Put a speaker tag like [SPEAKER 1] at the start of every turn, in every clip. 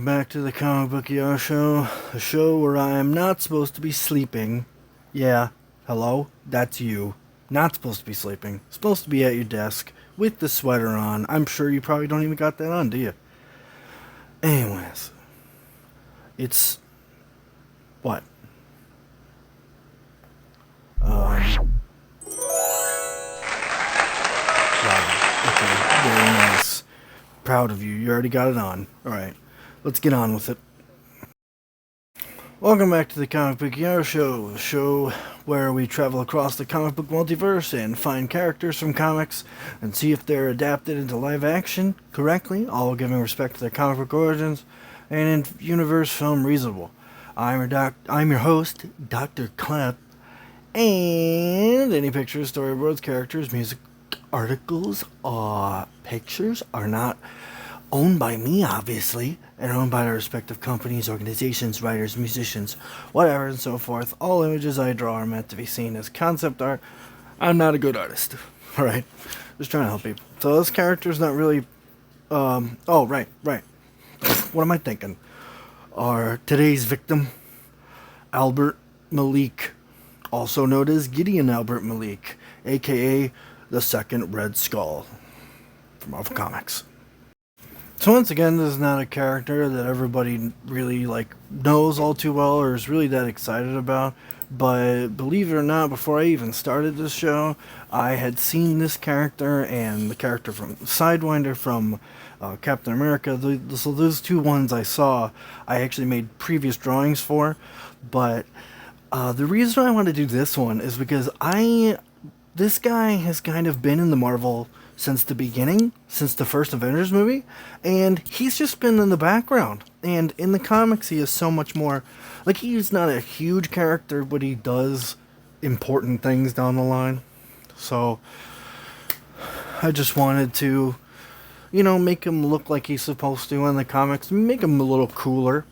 [SPEAKER 1] back to the Comic Book ER Show, a show where I am not supposed to be sleeping. Yeah, hello? That's you. Not supposed to be sleeping. Supposed to be at your desk with the sweater on. I'm sure you probably don't even got that on, do you? Anyways, it's... what? Wow, okay, very nice. Proud of you, you already got it on. Alright, let's get on with it. Welcome back to the Comic Book ER Show, a show where we travel across the comic book multiverse and find characters from comics and see if they're adapted into live action correctly, all giving respect to their comic book origins and in universe film reasonable. I'm your host, Dr. KLeb, and any pictures, storyboards, characters, music, articles, pictures are not owned by me, obviously, and owned by their respective companies, organizations, writers, musicians, whatever, and so forth. All images I draw are meant to be seen as concept art. I'm not a good artist. Alright? Just trying to help people. So this character's not really... right. What am I thinking? Today's victim, Albert Malik, also known as Gideon Albert Malik, aka the Second Red Skull, from Marvel Comics. So once again, this is not a character that everybody really knows all too well or is really that excited about. But believe it or not, before I even started this show, I had seen this character and the character from Sidewinder from Captain America. So those two ones I saw, I actually made previous drawings for. But the reason I want to do this one is because this guy has kind of been in the Marvel since the beginning, since the first Avengers movie, and he's just been in the background. And in the comics, he is so much more... he's not a huge character, but he does important things down the line. So, I just wanted to, make him look like he's supposed to in the comics, make him a little cooler,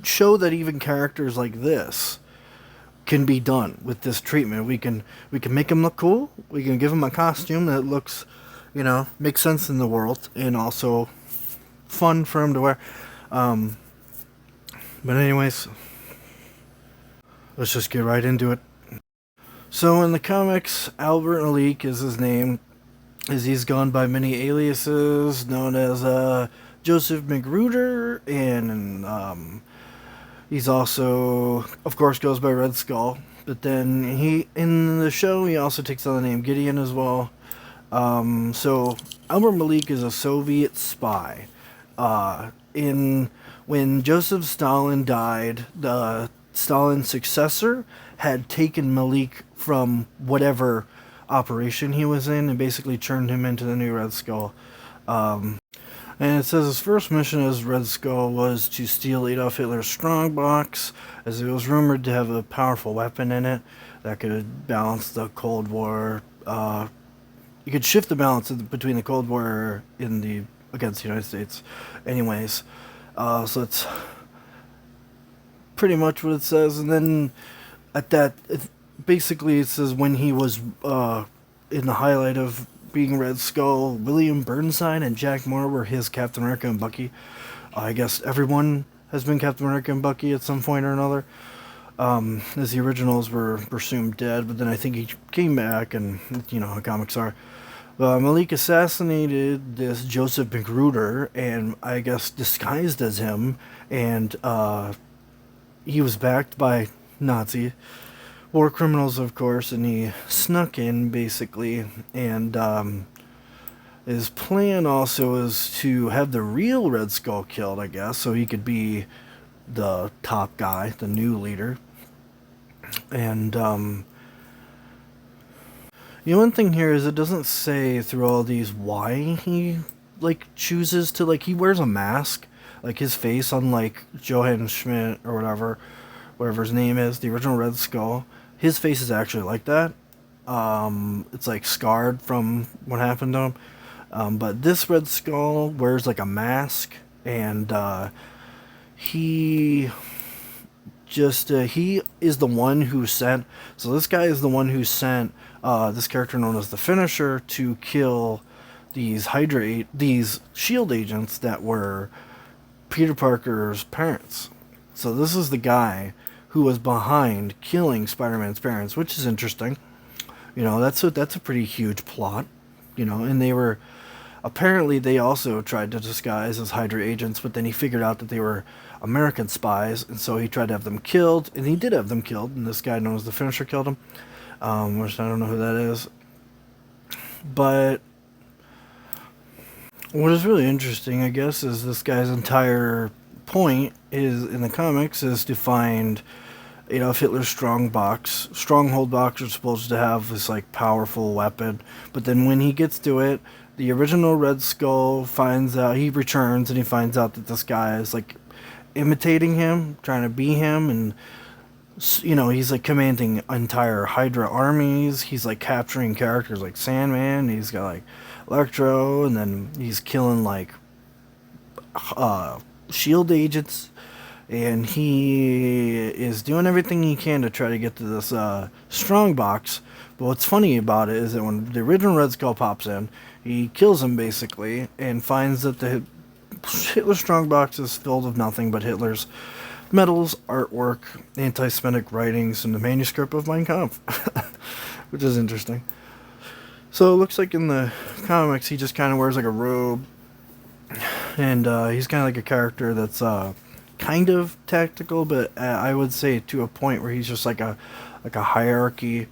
[SPEAKER 1] show that even characters like this can be done with this treatment. We can make him look cool. We can give him a costume that looks, makes sense in the world and also fun for him to wear. But anyways, let's just get right into it. So in the comics, Albert Malik is his name, as he's gone by many aliases, known as Joseph Magruder, and he's also, of course, goes by Red Skull. But then in the show, he also takes on the name Gideon as well. So Albert Malik is a Soviet spy. When Joseph Stalin died, the Stalin's successor had taken Malik from whatever operation he was in and basically turned him into the new Red Skull. And it says his first mission as Red Skull was to steal Adolf Hitler's strongbox, as it was rumored to have a powerful weapon in it that could balance the Cold War. You could shift the balance between the Cold War against the United States. Anyways, so it's pretty much what it says. And then basically it says when he was in the highlight of being Red Skull, William Burnside and Jack Moore were his Captain America and Bucky. I guess everyone has been Captain America and Bucky at some point or another, as the originals were presumed dead, but then I think he came back, and how comics are. Malik assassinated this Joseph Magruder, and I guess disguised as him, and he was backed by Nazi war criminals, of course, and he snuck in, basically, and his plan also is to have the real Red Skull killed, I guess, so he could be the top guy, the new leader. And one thing here is it doesn't say through all these why he chooses to he wears a mask, his face, unlike Johann Schmidt or whatever his name is, the original Red Skull. His face is actually like that. It's scarred from what happened to him. But this Red Skull wears a mask, and he is the one who sent. So this guy is the one who sent this character known as the Finisher to kill these SHIELD agents that were Peter Parker's parents. So this is the guy who was behind killing Spider-Man's parents, which is interesting. That's a pretty huge plot. And they were apparently they also tried to disguise as Hydra agents, but then he figured out that they were American spies, and so he tried to have them killed, and he did have them killed, and this guy known as the Finisher killed him, which I don't know who that is. But what is really interesting, I guess, is this guy's entire point is in the comics is to find Adolf Hitler's stronghold box are supposed to have this like powerful weapon, but then when he gets to it, the original Red Skull he returns and he finds out that this guy is like imitating him, trying to be him, and he's like commanding entire Hydra armies. He's like capturing characters like Sandman. He's got like Electro, and then he's killing like Shield agents, and he is doing everything he can to try to get to this strong box. But what's funny about it is that when the original Red Skull pops in, he kills him basically, and finds that the Hitler strongbox is filled with nothing but Hitler's medals, artwork, anti-Semitic writings, and the manuscript of Mein Kampf, which is interesting. So it looks like in the comics he just kind of wears like a robe, and he's kind of like a character that's kind of tactical, but I would say to a point where he's just like a hierarchy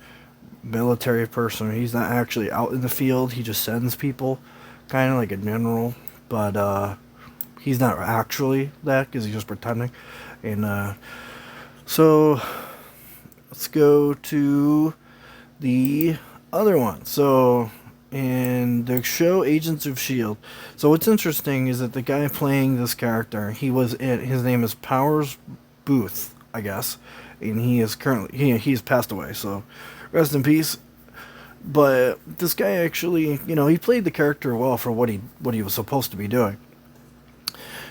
[SPEAKER 1] military person. He's not actually out in the field. He just sends people, kind of like a general, but he's not actually that because he's just pretending. And so let's go to the other one. So in the show Agents of S.H.I.E.L.D., so what's interesting is that the guy playing this character, his name is Powers Booth, I guess, and he is currently he's passed away, so rest in peace. But this guy actually, he played the character well for what he was supposed to be doing.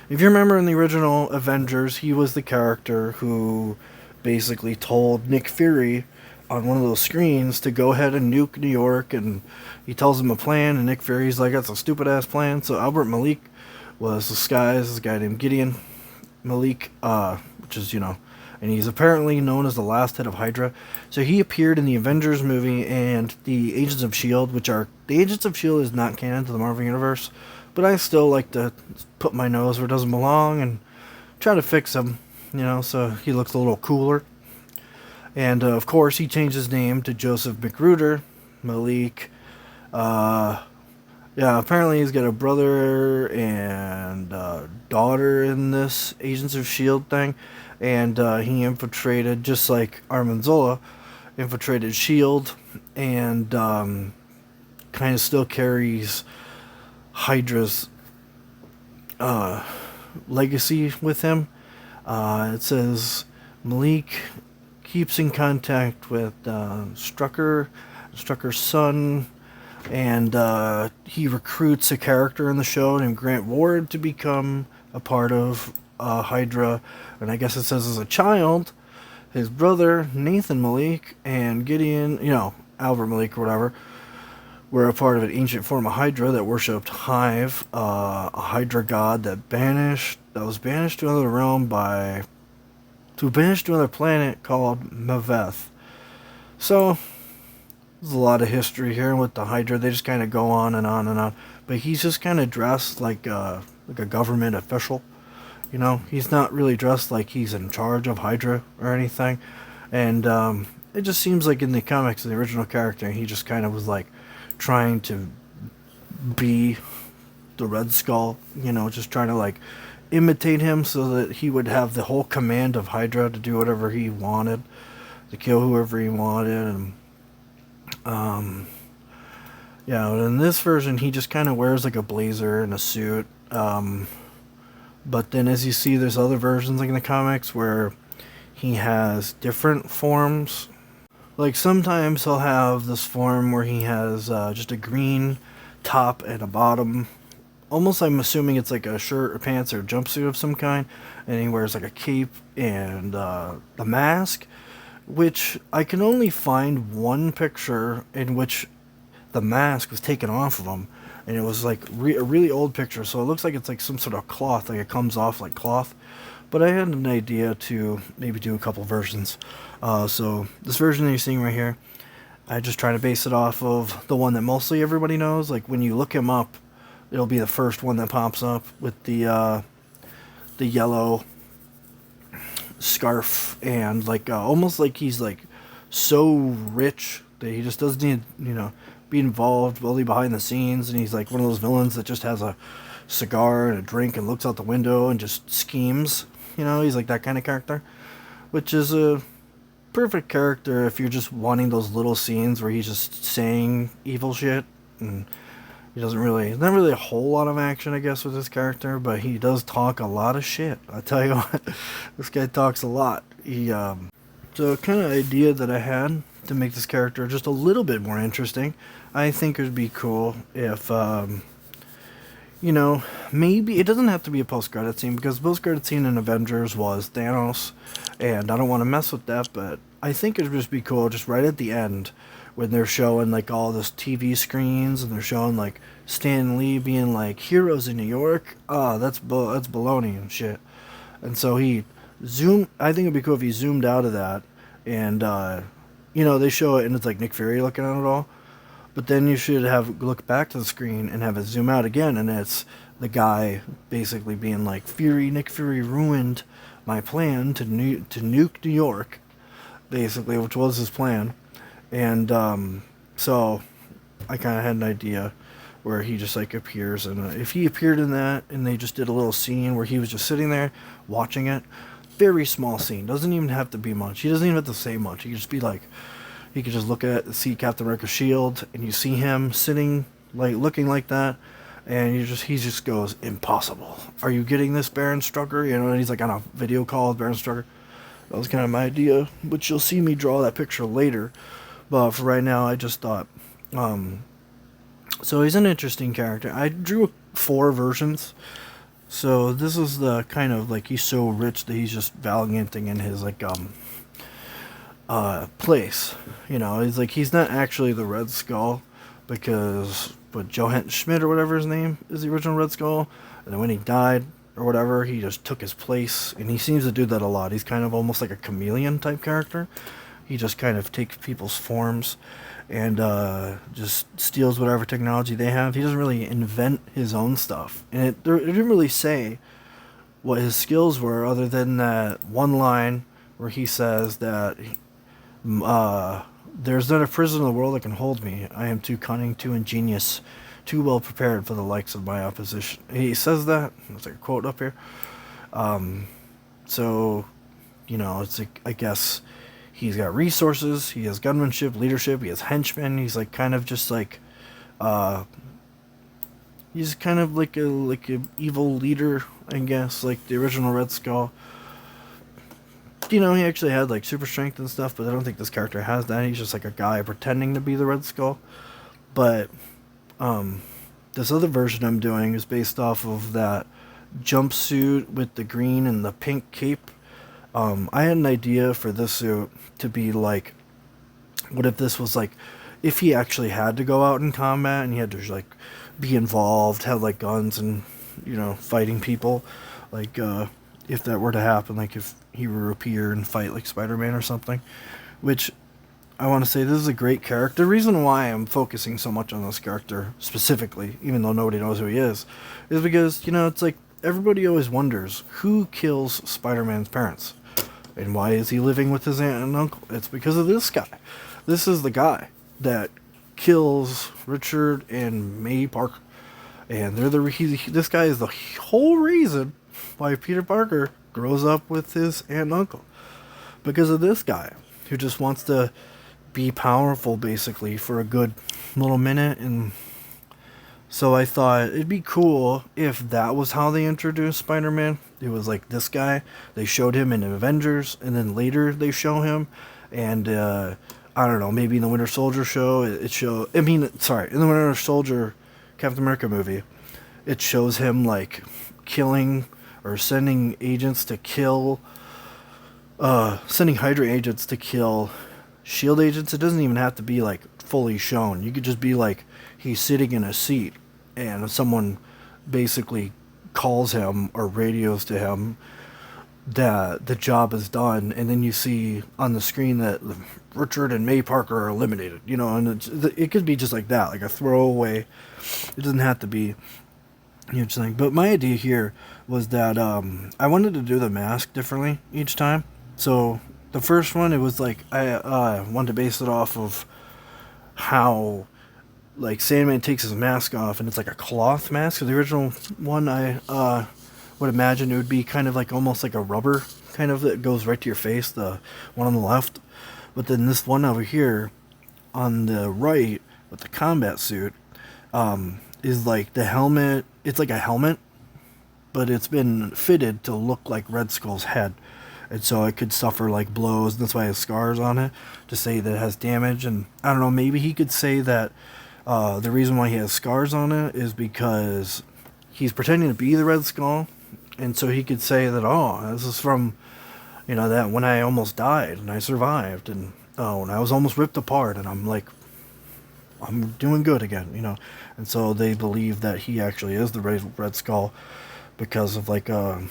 [SPEAKER 1] If you remember in the original Avengers, he was the character who basically told Nick Fury on one of those screens to go ahead and nuke New York, and he tells him a plan, and Nick Fury's like, that's a stupid ass plan. So Albert Malik was disguised as a guy named Gideon Malik, which is, and he's apparently known as the last head of Hydra. So he appeared in the Avengers movie and the Agents of S.H.I.E.L.D., the Agents of S.H.I.E.L.D. is not canon to the Marvel Universe, but I still like to put my nose where it doesn't belong and try to fix him, so he looks a little cooler. And of course, he changed his name to Joseph McGruder, Malik. Apparently he's got a brother and daughter in this Agents of S.H.I.E.L.D. thing. And he infiltrated, just like Armin Zola, infiltrated S.H.I.E.L.D. and kind of still carries Hydra's legacy with him. It says Malik keeps in contact with Strucker's son, and he recruits a character in the show named Grant Ward to become a part of Hydra. And I guess it says as a child, his brother Nathan Malik and Gideon, Albert Malik or whatever, were a part of an ancient form of Hydra that worshipped Hive, a Hydra god that was banished to another realm to another planet called Maveth. So there's a lot of history here with the Hydra. They just kind of go on and on and on. But he's just kind of dressed like a government official. He's not really dressed like he's in charge of Hydra or anything. And it just seems like in the comics, the original character, he just kind of was like trying to be the Red Skull, just trying to like imitate him so that he would have the whole command of Hydra to do whatever he wanted, to kill whoever he wanted. And in this version he just kind of wears like a blazer and a suit, but then as you see, there's other versions like in the comics where he has different forms. Like sometimes he'll have this form where he has just a green top and a bottom. Almost, I'm assuming it's like a shirt or pants or a jumpsuit of some kind. And he wears like a cape and a mask, which I can only find one picture in which the mask was taken off of him, and it was like a really old picture, so it looks like it's like some sort of cloth, like it comes off like cloth. But I had an idea to maybe do a couple versions. So this version that you're seeing right here, I just try to base it off of the one that mostly everybody knows. Like when you look him up, it'll be the first one that pops up with the yellow scarf, and like almost like he's like so rich that he just doesn't need, be involved really behind the scenes, and he's like one of those villains that just has a cigar and a drink and looks out the window and just schemes. He's like that kind of character, which is a perfect character if you're just wanting those little scenes where he's just saying evil shit, and there's not really a whole lot of action, I guess, with this character, but he does talk a lot of shit. I tell you what, this guy talks a lot. So kind of idea that I had to make this character just a little bit more interesting, I think it would be cool if, maybe it doesn't have to be a post-credit scene, because the post-credit scene in Avengers was Thanos, and I don't want to mess with that, but I think it would just be cool just right at the end when they're showing like all this TV screens, and they're showing like Stan Lee being like heroes in New York. That's baloney and shit. And so I think it'd be cool if he zoomed out of that, and they show it and it's like Nick Fury looking at it all. But then you should look back to the screen and have it zoom out again, and it's the guy basically being like, Nick Fury ruined my plan to nuke New York, basically, which was his plan. And so I kind of had an idea where he just like appears, and if he appeared in that and they just did a little scene where he was just sitting there watching it, very small scene, doesn't even have to be much, he doesn't even have to say much, he could just be like, he could just see Captain America's shield, and you see him sitting like looking like that, and he just goes, impossible, are you getting this, Baron Strucker? And he's like on a video call with Baron Strucker. That was kind of my idea, but you'll see me draw that picture later. But for right now, I just thought, so he's an interesting character. I drew 4 versions. So this is the kind of like, he's so rich that he's just valianting in his like, place. He's like, he's not actually the Red Skull, but Johann Schmidt or whatever his name is, the original Red Skull. And then when he died or whatever, he just took his place. And he seems to do that a lot. He's kind of almost like a chameleon type character. He just kind of takes people's forms and just steals whatever technology they have. He doesn't really invent his own stuff. And it didn't really say what his skills were, other than that one line where he says that there's not a prison in the world that can hold me. I am too cunning, too ingenious, too well prepared for the likes of my opposition. He says that. There's like a quote up here. So, it's like, I guess he's got resources, he has gunmanship, leadership, he has henchmen, he's like kind of just like, he's kind of like a evil leader, I guess, like the original Red Skull. He actually had like super strength and stuff, but I don't think this character has that. He's just like a guy pretending to be the Red Skull. But this other version I'm doing is based off of that jumpsuit with the green and the pink cape. I had an idea for this suit to be like, what if this was like, if he actually had to go out in combat and he had to like be involved, have like guns and, fighting people, like if that were to happen, like if he were to appear and fight like Spider-Man or something, which I want to say this is a great character. The reason why I'm focusing so much on this character specifically, even though nobody knows who he is because, it's like everybody always wonders who kills Spider-Man's parents. And why is he living with his aunt and uncle? It's because of this guy. This is the guy that kills Richard and May Parker. And this guy is the whole reason why Peter Parker grows up with his aunt and uncle. Because of this guy who just wants to be powerful basically for a good little minute. And so I thought it'd be cool if that was how they introduced Spider-Man. It was like this guy, they showed him in Avengers, and then later they show him, and I don't know, maybe in the Winter Soldier show, in the Winter Soldier Captain America movie, it shows him like killing or sending agents to kill, sending Hydra agents to kill SHIELD agents. It doesn't even have to be like fully shown. You could just be like, he's sitting in a seat, and someone basically calls him or radios to him that the job is done, and then you see on the screen that Richard and May Parker are eliminated, and it could be just like that, like a throwaway. It doesn't have to be huge thing. But my idea here was that I wanted to do the mask differently each time. So the first one, it was like I wanted to base it off of how like Sandman takes his mask off, and it's like a cloth mask. So the original one, I would imagine it would be kind of like almost like a rubber kind of that goes right to your face, the one on the left. But then this one over here on the right with the combat suit is like the helmet. It's like a helmet, but it's been fitted to look like Red Skull's head. And so it could suffer like blows, and that's why it has scars on it, to say that it has damage. And I don't know, maybe he could say that the reason why he has scars on it is because he's pretending to be the Red Skull. And so he could say that, oh, this is from, that when I almost died and I survived, and when I was almost ripped apart, and I'm doing good again, And so they believe that he actually is the Red Skull because of like an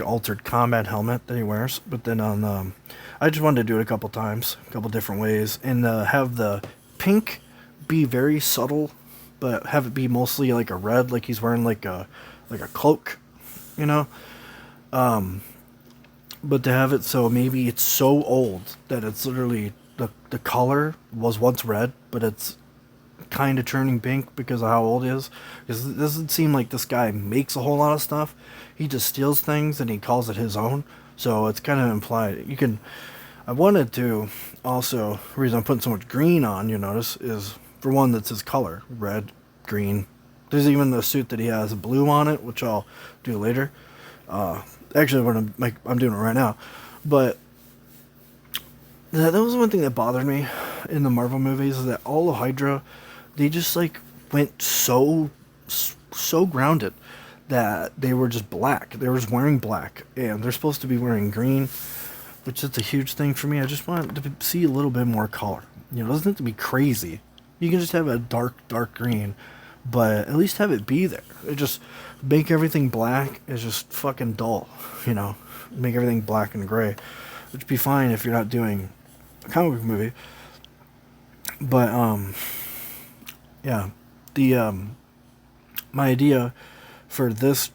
[SPEAKER 1] altered combat helmet that he wears. But then I just wanted to do it a couple times, a couple different ways, and have the pink be very subtle, but have it be mostly like a red, like he's wearing like a cloak, but to have it so maybe it's so old that it's literally the color was once red, but it's kind of turning pink because of how old he is. Because it doesn't seem like this guy makes a whole lot of stuff. He just steals things and he calls it his own. So it's kind of implied. I wanted to also, the reason I'm putting so much green on, you notice, is for one, that's his color. Red, green. There's even the suit that he has blue on it, which I'll do later. Actually, I'm doing it right now. But that was one thing that bothered me in the Marvel movies, is that all of Hydra, they just like went so grounded that they were just black. They were just wearing black, and they're supposed to be wearing green, which is a huge thing for me. I just want to see a little bit more color. It doesn't have to be crazy. You can just have a dark green, but at least have it be there. It just make everything black is just fucking dull, Make everything black and gray, which would be fine if you're not doing a comic book movie. But yeah, the my idea for this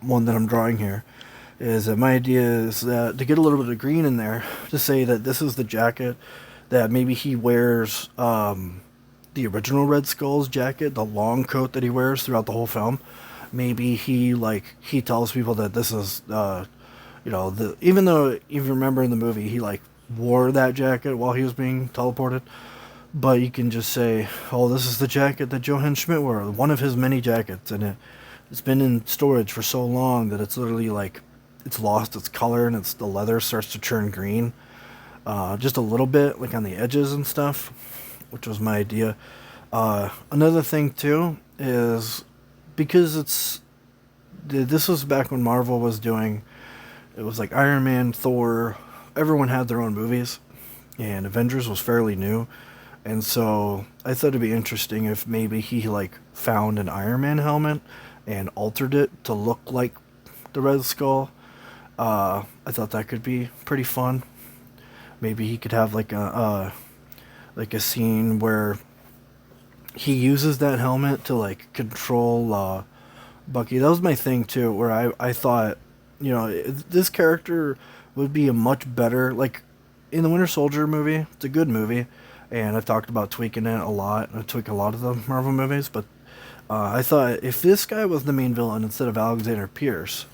[SPEAKER 1] one that I'm drawing here is that my idea is that to get a little bit of green in there, to say that this is the jacket that maybe he wears, the original Red Skull's jacket, the long coat that he wears throughout the whole film. Maybe he tells people that this is, even though, if you remember in the movie, he wore that jacket while he was being teleported. But you can just say, oh, this is the jacket that Johann Schmidt wore, one of his many jackets, and it's been in storage for so long that it's literally it's lost its color, and the leather starts to turn green, just a little bit, like on the edges and stuff, which was my idea. Another thing too is because this was back when Marvel was doing, it was like Iron Man, Thor, everyone had their own movies, and Avengers was fairly new. And so I thought it'd be interesting if maybe he found an Iron Man helmet and altered it to look like the Red Skull. I thought that could be pretty fun. Maybe he could have a scene where he uses that helmet to control Bucky. That was my thing too, where I thought, this character would be a much better, in the Winter Soldier movie. It's a good movie. And I've talked about tweaking it a lot. I tweak a lot of the Marvel movies, but I thought if this guy was the main villain instead of Alexander Pierce,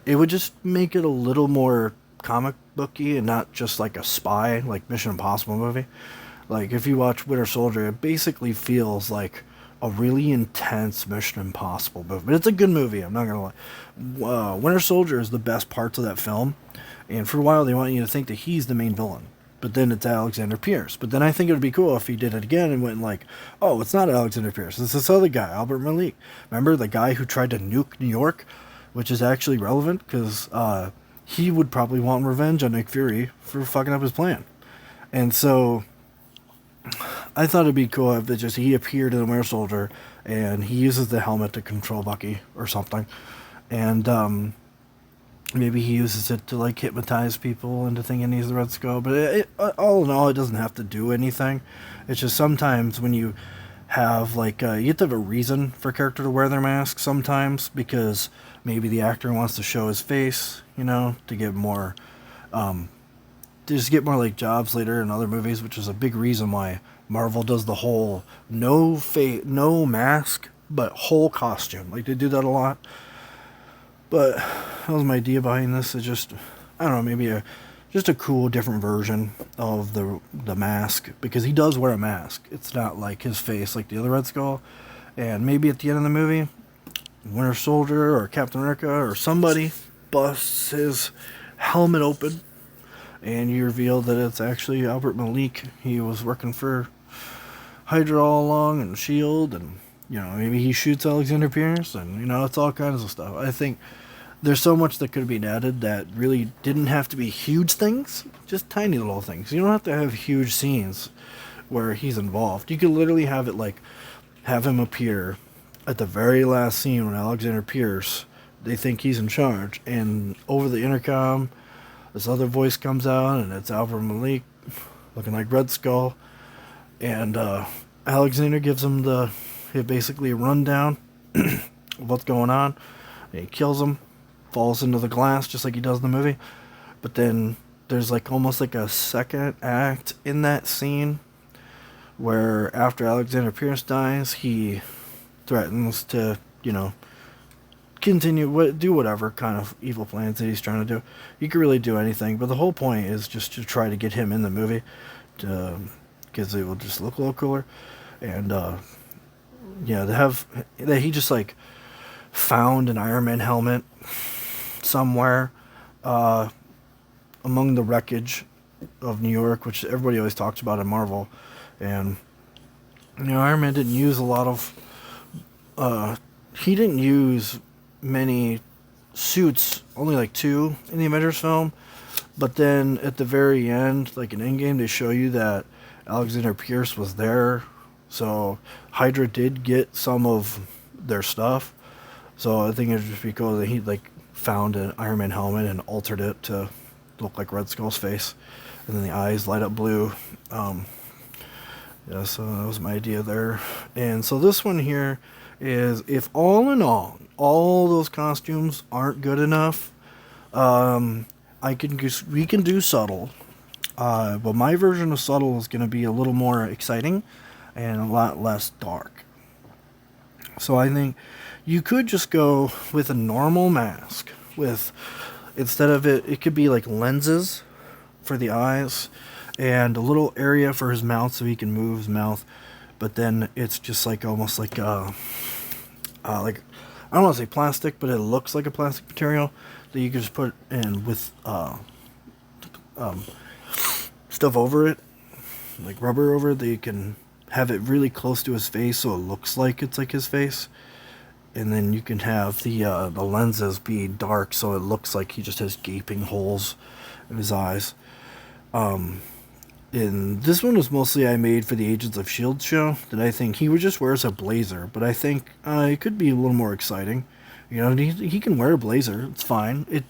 [SPEAKER 1] it would just make it a little more comic booky and not just like a spy, like Mission Impossible movie. If you watch Winter Soldier, it basically feels like a really intense Mission Impossible movie. But it's a good movie, I'm not going to lie. Winter Soldier is the best parts of that film, and for a while they want you to think that he's the main villain. But then it's Alexander Pierce. But then I think it would be cool if he did it again and went oh, it's not Alexander Pierce. It's this other guy, Albert Malik. Remember the guy who tried to nuke New York? Which is actually relevant because he would probably want revenge on Nick Fury for fucking up his plan. And so I thought it'd be cool if he appeared in the Winter Soldier and he uses the helmet to control Bucky or something, and maybe he uses it to like hypnotize people into thinking he's the Red Skull. But all in all, it doesn't have to do anything. It's just sometimes when you have like you have to have a reason for a character to wear their mask sometimes, because maybe the actor wants to show his face, to get more to just get more like jobs later in other movies, which is a big reason why Marvel does the whole no mask but whole costume. Like they do that a lot. But that was my idea behind this. It's just, I don't know, maybe just a cool different version of the mask, because he does wear a mask. It's not like his face like the other Red Skull. And maybe at the end of the movie, Winter Soldier or Captain America or somebody busts his helmet open and you reveal that it's actually Albert Malik. He was working for Hydra all along and S.H.I.E.L.D. and maybe he shoots Alexander Pierce, and it's all kinds of stuff. I think there's so much that could be added that really didn't have to be huge things, just tiny little things. You don't have to have huge scenes where he's involved. You could literally have him appear at the very last scene when Alexander Pierce, they think he's in charge, and over the intercom, this other voice comes out, and it's Albert Malik, looking like Red Skull, and Alexander gives him basically a rundown of what's going on, and he kills him, falls into the glass just like he does in the movie. But then there's like almost like a second act in that scene where after Alexander Pierce dies, he threatens to, continue, do whatever kind of evil plans that he's trying to do. You could really do anything, but the whole point is just to try to get him in the movie, because it will just look a little cooler. And, to have that he just like found an Iron Man helmet somewhere among the wreckage of New York, which everybody always talks about in Marvel. And Iron Man didn't use a lot of he didn't use many suits, only like 2 in the Avengers film. But then at the very end, like in Endgame, they show you that Alexander Pierce was there, so Hydra did get some of their stuff. So I think it'd just be cool that he like found an Iron Man helmet and altered it to look like Red Skull's face, and then the eyes light up blue. So that was my idea there. And so this one here is, if all in all those costumes aren't good enough, we can do subtle. But my version of subtle is going to be a little more exciting and a lot less dark. So I think you could just go with a normal mask instead of it could be like lenses for the eyes and a little area for his mouth so he can move his mouth. But then it's just like almost like like, I don't want to say plastic, but it looks like a plastic material that you can just put in with stuff over it, like rubber over it, that you can have it really close to his face so it looks like it's like his face. And then you can have the lenses be dark so it looks like he just has gaping holes in his eyes. And this one was mostly I made for the Agents of S.H.I.E.L.D. show, that I think he would just wear as a blazer, but I think it could be a little more exciting. He can wear a blazer, it's fine. It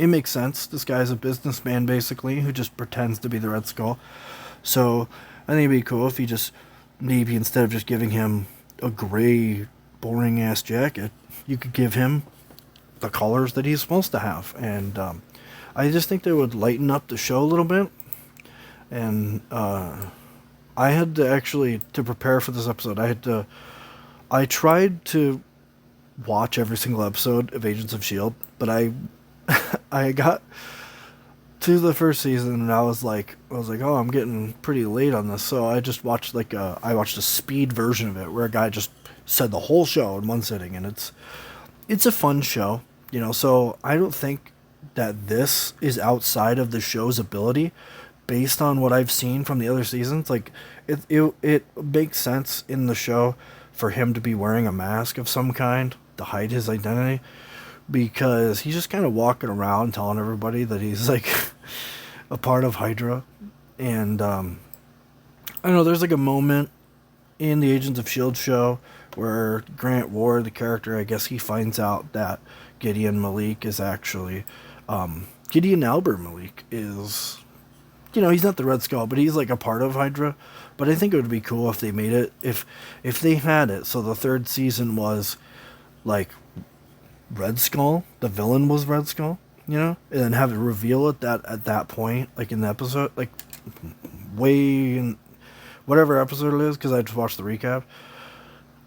[SPEAKER 1] makes sense. This guy's a businessman, basically, who just pretends to be the Red Skull. So I think it'd be cool if he just, maybe instead of just giving him a gray, boring-ass jacket, you could give him the colors that he's supposed to have. And I just think that would lighten up the show a little bit. And I had to actually, to prepare for this episode, I tried to watch every single episode of Agents of S.H.I.E.L.D., but I got to the first season and I was like, oh, I'm getting pretty late on this. So I just watched I watched a speed version of it where a guy just said the whole show in one sitting, and it's a fun show, so I don't think that this is outside of the show's ability. Based on what I've seen from the other seasons, like it makes sense in the show for him to be wearing a mask of some kind to hide his identity, because he's just kind of walking around telling everybody that he's like a part of Hydra, And I don't know, there's like a moment in the Agents of S.H.I.E.L.D. show where Grant Ward, the character, I guess he finds out that Gideon Malik is actually Gideon Albert Malik is, he's not the Red Skull, but he's like a part of Hydra. But I think it would be cool if they made it, if they had it. So the third season was like Red Skull, the villain was Red Skull, and then have it reveal it that at that point, like in the episode, like way in whatever episode it is, because I just watched the recap.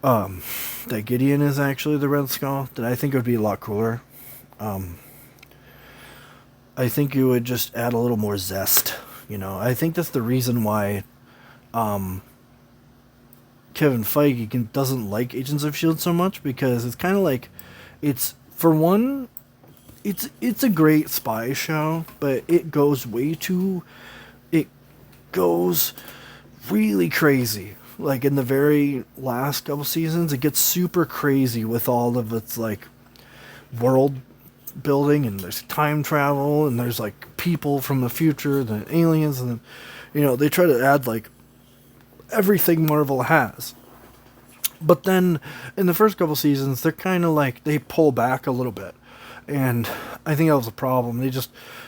[SPEAKER 1] That Gideon is actually the Red Skull. That I think it would be a lot cooler. I think you would just add a little more zest. I think that's the reason why Kevin Feige doesn't like Agents of S.H.I.E.L.D. so much, because it's kind of like, it's, for one, it's a great spy show, but it goes really crazy. Like in the very last couple seasons, it gets super crazy with all of its like world building, and there's time travel, and there's like people from the future, the aliens, and then, they try to add like everything Marvel has. But then in the first couple seasons, they're kind of like, they pull back a little bit. And I think that was a problem.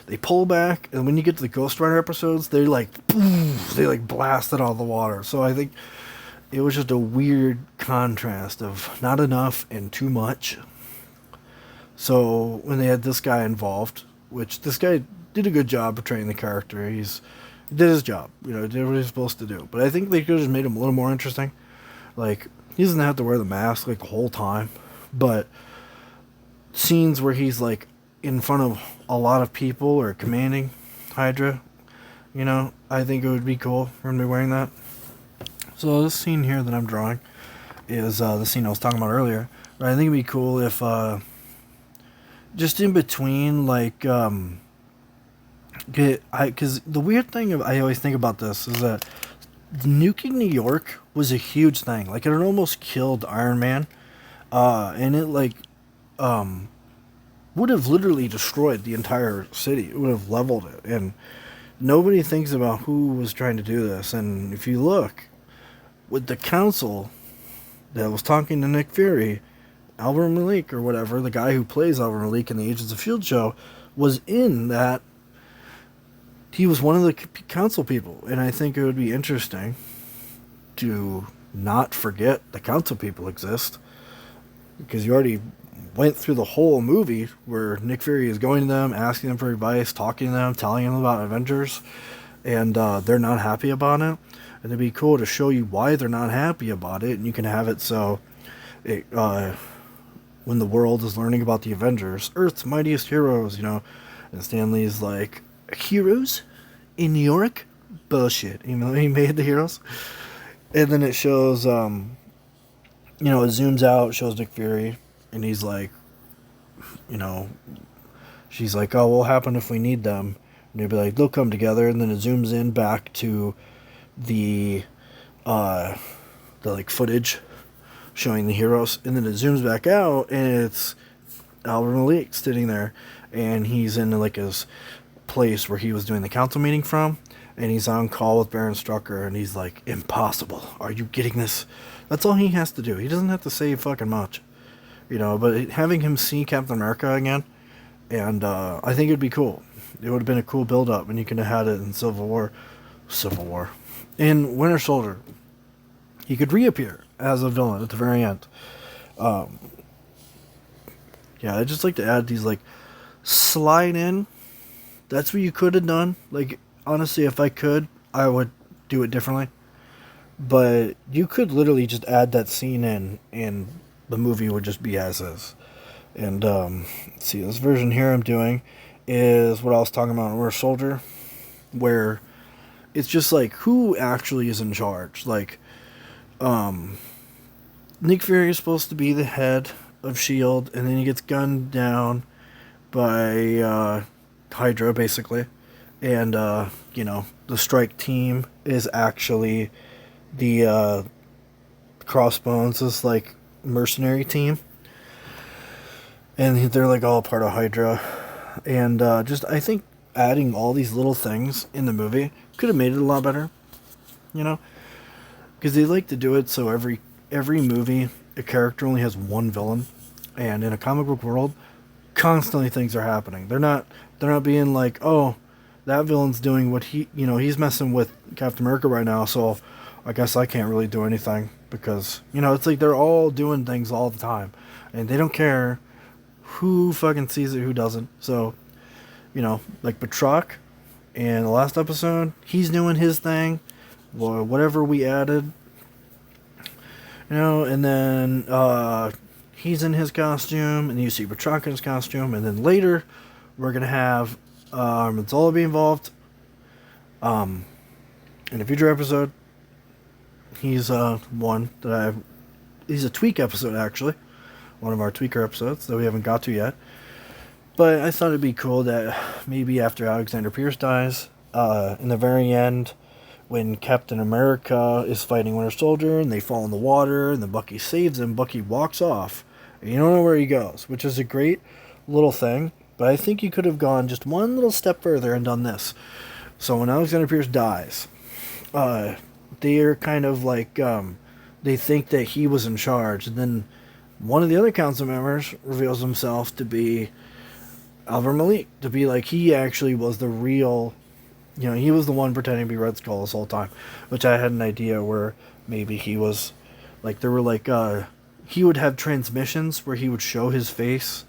[SPEAKER 1] They pull back, and when you get to the Ghost Rider episodes, they blast it out of the water. So I think it was just a weird contrast of not enough and too much. So when they had this guy involved, which this guy did a good job portraying the character, he did his job, did what he was supposed to do. But I think they could have just made him a little more interesting. Like, he doesn't have to wear the mask like the whole time, but scenes where he's like in front of a lot of people or commanding Hydra, I think it would be cool for him to be wearing that. So this scene here that I'm drawing is the scene I was talking about earlier. But I think it'd be cool if just in between, like, because the weird thing I always think about this is that nuking New York was a huge thing. Like, it had almost killed Iron Man, and it like would have literally destroyed the entire city. It would have leveled it, and nobody thinks about who was trying to do this. And if you look with the council that was talking to Nick Fury, Albert Malik or whatever, the guy who plays Albert Malik in the Agents of S.H.I.E.L.D. show, was in that. He was one of the council people, and I think it would be interesting to not forget the council people exist, because you already went through the whole movie where Nick Fury is going to them, asking them for advice, talking to them, telling them about Avengers, and they're not happy about it. And it'd be cool to show you why they're not happy about it, and you can have it so when the world is learning about the Avengers, Earth's mightiest heroes, and Stan Lee's like, heroes in New York? Bullshit. Even though he made the heroes. And then it shows, it zooms out, shows Nick Fury, and he's like, she's like, oh, what'll happen if we need them? And they'd be like, they'll come together. And then it zooms in back to the like footage showing the heroes. And then it zooms back out, and it's Albert Malik sitting there, and he's in like his place where he was doing the council meeting from, and he's on call with Baron Strucker, and he's like, impossible, are you getting this? That's all he has to do. He doesn't have to say fucking much, but having him see Captain America again, and I think it'd be cool. It would have been a cool build up, and you could have had it in Civil War, in Winter Soldier. He could reappear as a villain at the very end. I'd just like to add these like slide in. That's what you could have done. Like, honestly, if I could, I would do it differently. But you could literally just add that scene in, and the movie would just be as is. And, let's see, this version here I'm doing is what I was talking about in Winter Soldier, where it's just like, who actually is in charge? Like, Nick Fury is supposed to be the head of S.H.I.E.L.D., and then he gets gunned down by, Hydra, basically, and the strike team is actually the Crossbones, is like mercenary team, and they're like all part of Hydra, and I think adding all these little things in the movie could have made it a lot better, you know? Because they like to do it so every movie, a character only has one villain. And in a comic book world, constantly things are happening. They're not being like, oh, that villain's doing what he's messing with Captain America right now, so I guess I can't really do anything because, it's like they're all doing things all the time and they don't care who fucking sees it, who doesn't. So, like Batroc in the last episode, he's doing his thing, whatever we added, and then he's in his costume, and you see Batroc in his costume, and then later we're gonna have Armanzola be involved. In a future episode, he's one that he's a tweak episode actually, one of our tweaker episodes that we haven't got to yet. But I thought it'd be cool that maybe after Alexander Pierce dies, in the very end, when Captain America is fighting Winter Soldier and they fall in the water and then Bucky saves him, Bucky walks off and you don't know where he goes, which is a great little thing. But I think you could have gone just one little step further and done this. So when Alexander Pierce dies, they're kind of like, they think that he was in charge. And then one of the other council members reveals himself to be Malik, to be like he actually was the real, he was the one pretending to be Red Skull this whole time. Which I had an idea where maybe he was, like, there were like, he would have transmissions where he would show his face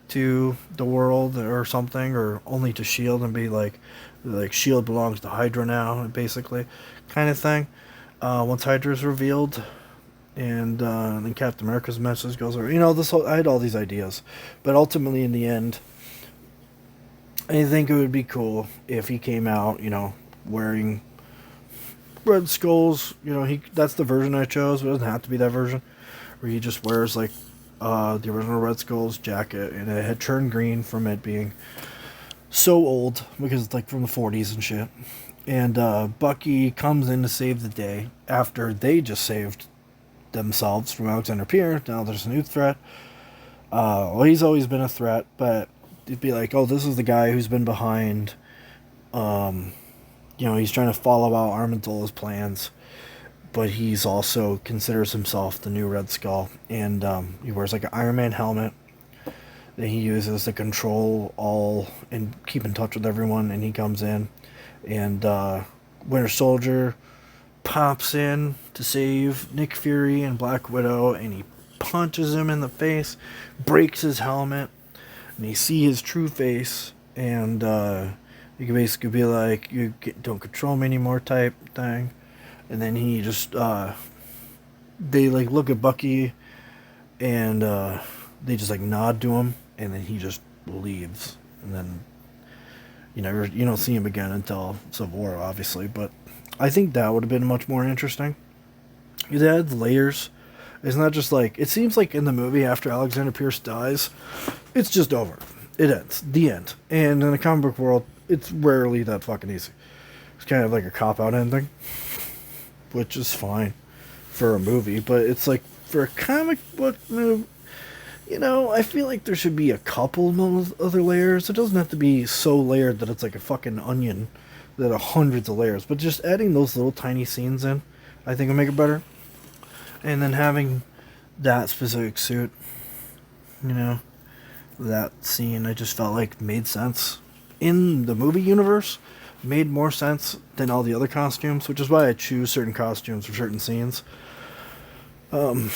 [SPEAKER 1] to the world or something, or only to S.H.I.E.L.D. and be like S.H.I.E.L.D. belongs to Hydra now, basically, kind of thing. Once Hydra is revealed, and then Captain America's message goes over. I had all these ideas, but ultimately in the end, I think it would be cool if he came out, wearing Red Skull's, that's the version I chose, but it doesn't have to be that version, where he just wears like the original Red Skull's jacket, and it had turned green from it being so old, because it's like from the 40s and shit. And Bucky comes in to save the day after they just saved themselves from Alexander Pierce. Now there's a new threat. Well, he's always been a threat, but it'd be like, oh, this is the guy who's been behind, he's trying to follow out Armanzola's plans, but he's also considers himself the new Red Skull, and he wears like an Iron Man helmet that he uses to control all and keep in touch with everyone. And he comes in, and Winter Soldier pops in to save Nick Fury and Black Widow, and he punches him in the face, breaks his helmet, and you see his true face, and you can basically be like, don't control me anymore type thing. And then he just, they like look at Bucky, and they just like nod to him, and then he just leaves. And then you don't see him again until Civil War, obviously. But I think that would have been much more interesting. It adds layers. It's not just like, it seems like in the movie after Alexander Pierce dies, it's just over. It ends. The end. And in the comic book world, it's rarely that fucking easy. It's kind of like a cop-out ending, which is fine for a movie, but it's like for a comic book movie, I feel like there should be a couple of other layers. It doesn't have to be so layered that it's like a fucking onion that are hundreds of layers, but just adding those little tiny scenes in, I think will make it better. And then having that specific suit, that scene, I just felt like made sense in the movie universe, made more sense than all the other costumes, which is why I choose certain costumes for certain scenes. And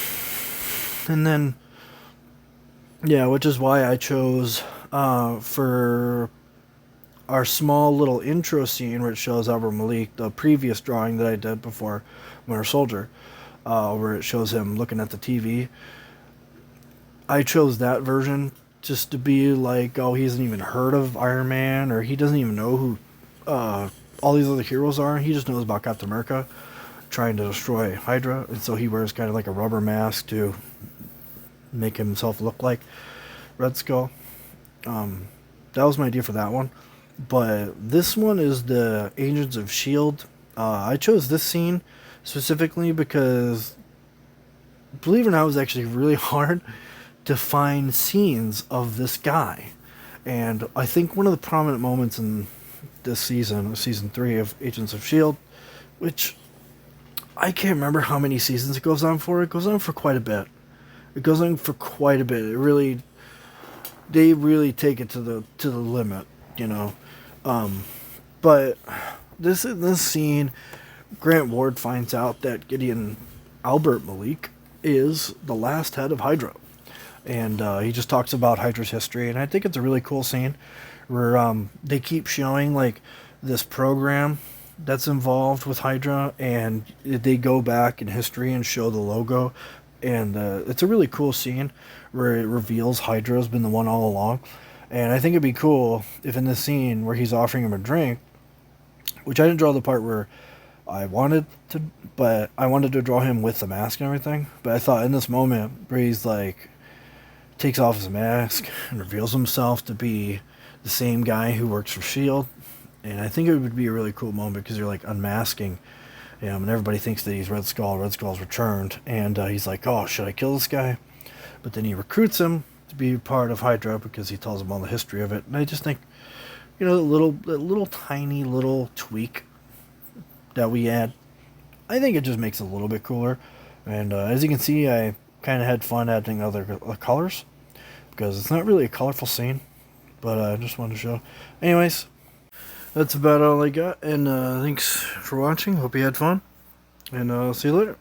[SPEAKER 1] then, which is why I chose for our small little intro scene where it shows Albert Malik, the previous drawing that I did before Winter Soldier, where it shows him looking at the TV. I chose that version just to be like, oh, he hasn't even heard of Iron Man, or he doesn't even know who all these other heroes are. He just knows about Captain America trying to destroy Hydra, and so he wears kind of like a rubber mask to make himself look like Red Skull. That was my idea for that one. But this one is the Agents of S.H.I.E.L.D. I chose this scene specifically because, believe it or not, it was actually really hard to find scenes of this guy. And I think one of the prominent moments in this season, season 3 of Agents of S.H.I.E.L.D., which I can't remember how many seasons it goes on for. It goes on for quite a bit. It goes on for quite a bit. They really take it to the limit, you know. But this scene, Grant Ward finds out that Gideon Albert Malik is the last head of Hydra, and he just talks about Hydra's history, and I think it's a really cool scene where they keep showing like this program that's involved with Hydra, and they go back in history and show the logo, and it's a really cool scene where it reveals Hydra's been the one all along. And I think it'd be cool if in this scene where he's offering him a drink, which I didn't draw the part where I wanted to, but I wanted to draw him with the mask and everything. But I thought in this moment where he's like, takes off his mask and reveals himself to be the same guy who works for S.H.I.E.L.D. And I think it would be a really cool moment because you're like unmasking him and everybody thinks that he's Red Skull. Red Skull's returned. And he's like, oh, should I kill this guy? But then he recruits him to be part of Hydra because he tells him all the history of it. And I just think, you know, that little tiny little tweak that we add, I think it just makes it a little bit cooler. And as you can see, I kind of had fun adding other colors because it's not really a colorful scene, but I just wanted to show. Anyways, that's about all I got, and thanks for watching. Hope you had fun, and I'll see you later.